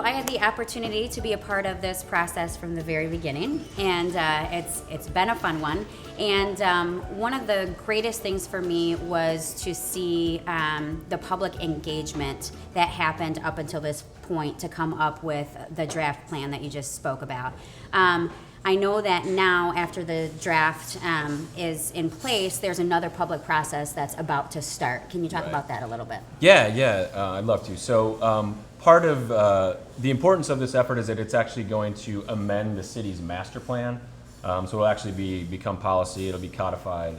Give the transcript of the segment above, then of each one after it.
I had the opportunity to be a part of this process from the very beginning, and it's been a fun one. And one of the greatest things for me was to see the public engagement that happened up until this point to come up with the draft plan that you just spoke about. I know that now, after the draft is in place, there's another public process that's about to start. Can you talk about that a little bit? Yeah, I'd love to. So part of the importance of this effort is that it's actually going to amend the city's master plan. So it'll actually become policy. It'll be codified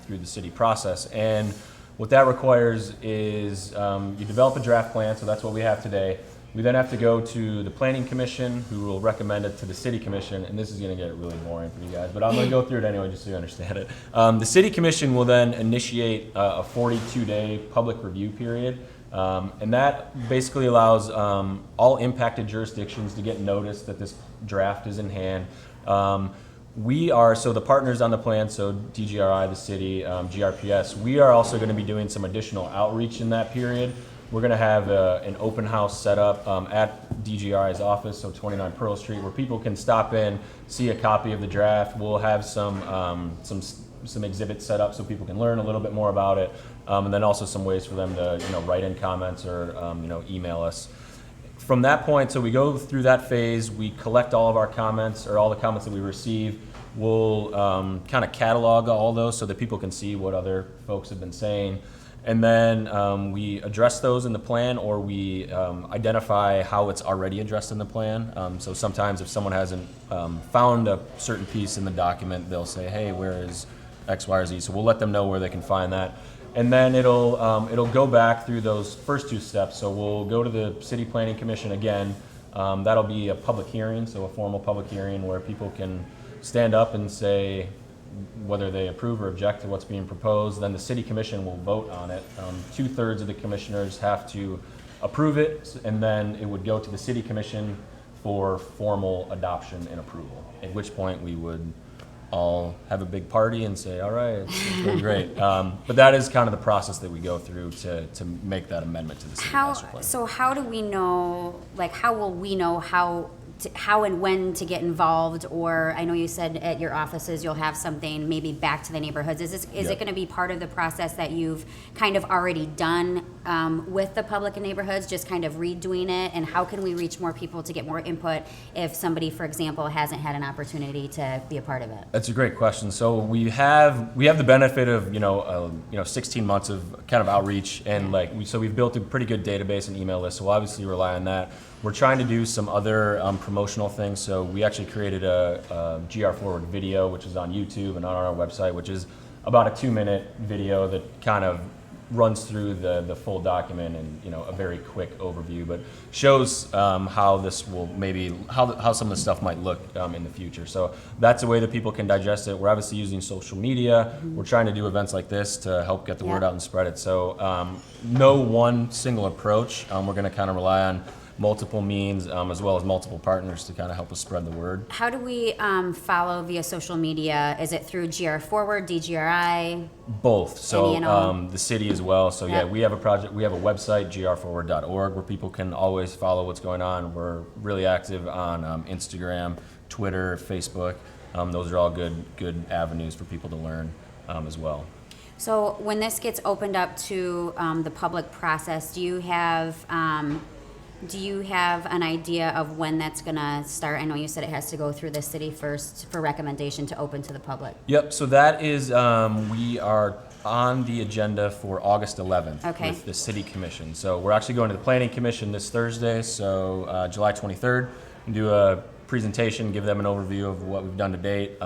through the city process. And what that requires is you develop a draft plan, so that's what we have today. We then have to go to the Planning Commission, who will recommend it to the City Commission, and this is going to get really boring for you guys, but I'm going to go through it anyway just so you understand it. The City Commission will then initiate a 42-day public review period, and that basically allows all impacted jurisdictions to get notice that this draft is in hand. So the partners on the plan, so DGRI, the city, GRPS, we are also going to be doing some additional outreach in that period. We're going to have an open house set up at DGRI's office, so 29 Pearl Street, where people can stop in, see a copy of the draft. We'll have some exhibits set up so people can learn a little bit more about it, and then also some ways for them to write in comments or email us. From that point, so we go through that phase, we collect all of our comments or all the comments that we receive. We'll kind of catalog all those so that people can see what other folks have been saying. And then we address those in the plan, or we identify how it's already addressed in the plan. So sometimes if someone hasn't found a certain piece in the document, they'll say, hey, where is X, Y, or Z? So we'll let them know where they can find that. And then it'll go back through those first two steps. So we'll go to the City Planning Commission again. That'll be a public hearing, so a formal public hearing where people can stand up and say whether they approve or object to what's being proposed. Then the City Commission will vote on it. 2/3 of the commissioners have to approve it, and then it would go to the City Commission for formal adoption and approval, at which point we would all have a big party and say, all right, it's been great. But that is kind of the process that we go through to make that amendment to the city master plan. So how do we know, how will we know how and when to get involved? Or I know you said at your offices you'll have something maybe back to the neighborhoods. Is it going to be part of the process that you've kind of already done with the public and neighborhoods, just kind of redoing it? And how can we reach more people to get more input if somebody, for example, hasn't had an opportunity to be a part of it? That's a great question. So we have the benefit of 16 months of kind of outreach, and so we've built a pretty good database and email list. So we'll obviously rely on that. We're trying to do some other promotional things. So we actually created a GR Forward video, which is on YouTube and on our website, which is about a 2-minute video that kind of runs through the full document and a very quick overview, but shows how this will how some of the stuff might look in the future. So that's a way that people can digest it. We're obviously using social media. Mm-hmm. We're trying to do events like this to help get the word out and spread it. So no one single approach. We're going to kind of rely on multiple means as well as multiple partners to kind of help us spread the word. How do we follow via social media? Is it through GR Forward, DGRI? Both. So the city as well. So yeah, we have a project. We have a website, grforward.org, where people can always follow what's going on. We're really active on Instagram, Twitter, Facebook. Those are all good avenues for people to learn as well. So when this gets opened up to the public process, do you have an idea of when that's going to start? I know you said it has to go through the city first for recommendation to open to the public. Yep, so that is, we are on the agenda for August 11th with the City Commission. So we're actually going to the Planning Commission this Thursday, so July 23rd, and do a presentation, give them an overview of what we've done to date.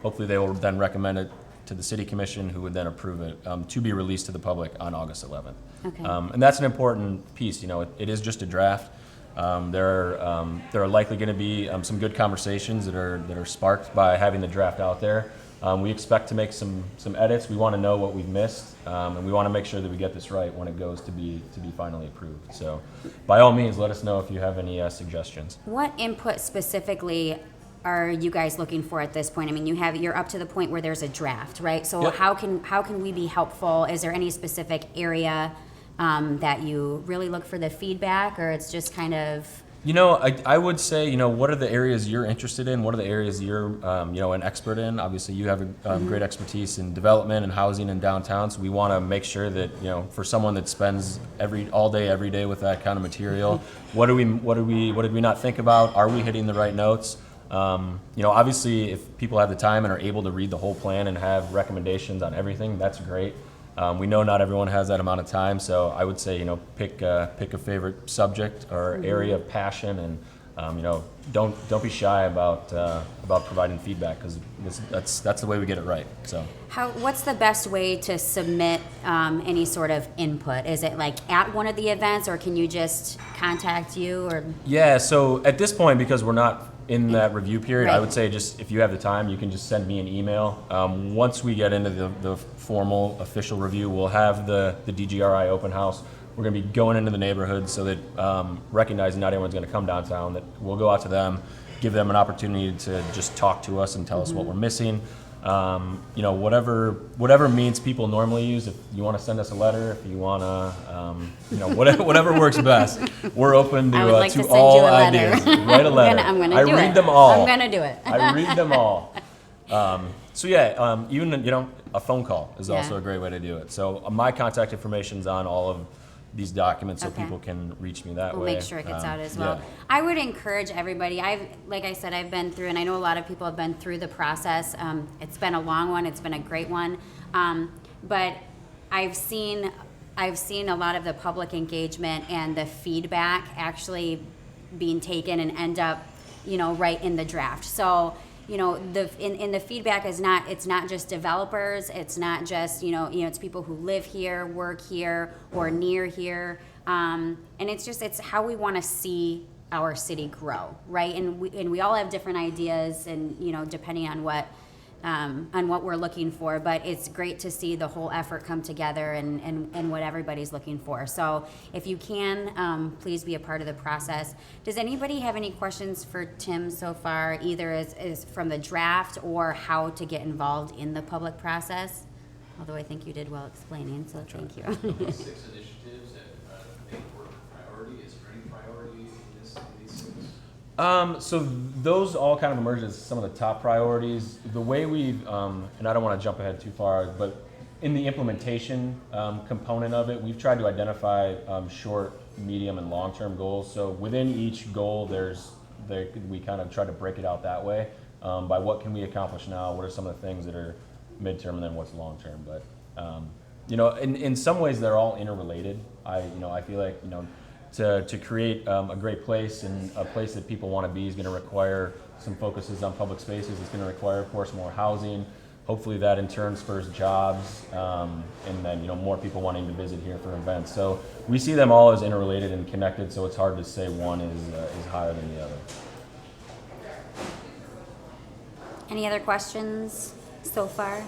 Hopefully they will then recommend it to the City Commission, who would then approve it to be released to the public on August 11th. Okay. And that's an important piece. It is just a draft. There are likely going to be some good conversations that are sparked by having the draft out there. We expect to make some edits. We want to know what we've missed, and we want to make sure that we get this right when it goes to be finally approved. So, by all means, let us know if you have any suggestions. What input specifically are you guys looking for at this point? I mean, you're up to the point where there's a draft, right? So how can we be helpful? Is there any specific area that you really look for the feedback, or it's just kind of I would say, what are the areas you're interested in? What are the areas you're, an expert in? Obviously, you have a great expertise in development and housing in downtown. So we want to make sure that, for someone that spends all day, every day with that kind of material, what did we not think about? Are we hitting the right notes? Obviously, if people have the time and are able to read the whole plan and have recommendations on everything, that's great. We know not everyone has that amount of time, so I would say, pick a favorite subject or area of passion, and don't be shy about providing feedback, because that's the way we get it right. So. What's the best way to submit any sort of input? Is it like at one of the events, or can you just contact you? Or Yeah, so at this point, because we're not in that review period, Right. I would say just if you have the time, you can just send me an email. Once we get into the formal official review, we'll have the DGRI open house. We're going to be going into the neighborhood so that recognizing not everyone's going to come downtown, that we'll go out to them, give them an opportunity to just talk to us and tell us what we're missing. Whatever means people normally use. If you want to send us a letter, if you want to, whatever works best. We're open to, I would like to to send all you a letter. ideas. Write a letter. I'm gonna I do read it. them all. I'm gonna do it. I read them all. Even a phone call is Yeah. also a great way to do it. So my contact information's on all of these documents, so Okay. people can reach me that We'll way. make sure it gets out as yeah. well. I would encourage everybody. Like I said, I've been through, and I know a lot of people have been through the process. It's been a long one. It's been a great one. But I've seen a lot of the public engagement and the feedback actually being taken and end up, right in the draft. So, in the feedback it's not just developers, it's not just, it's people who live here, work here, or near here. And it's how we want to see our city grow, right? And we all have different ideas, and, depending on what we're looking for, but it's great to see the whole effort come together and what everybody's looking for. So if you can, please be a part of the process. Does anybody have any questions for Tim so far, either as from the draft or how to get involved in the public process? Although I think you did well explaining, so thank you. 6 initiatives that they were priority. Is there any priority in these 6? So those all kind of emerge as some of the top priorities. The way we've, and I don't want to jump ahead too far, but in the implementation component of it, we've tried to identify short, medium, and long-term goals. So within each goal, we kind of try to break it out that way by what can we accomplish now, what are some of the things that are midterm, and then what's long-term. But in some ways, they're all interrelated. I feel like to create a great place and a place that people want to be is going to require some focuses on public spaces. It's going to require, of course, more housing. Hopefully that in turn spurs jobs, and then more people wanting to visit here for events. So we see them all as interrelated and connected, so it's hard to say one is higher than the other. Any other questions so far?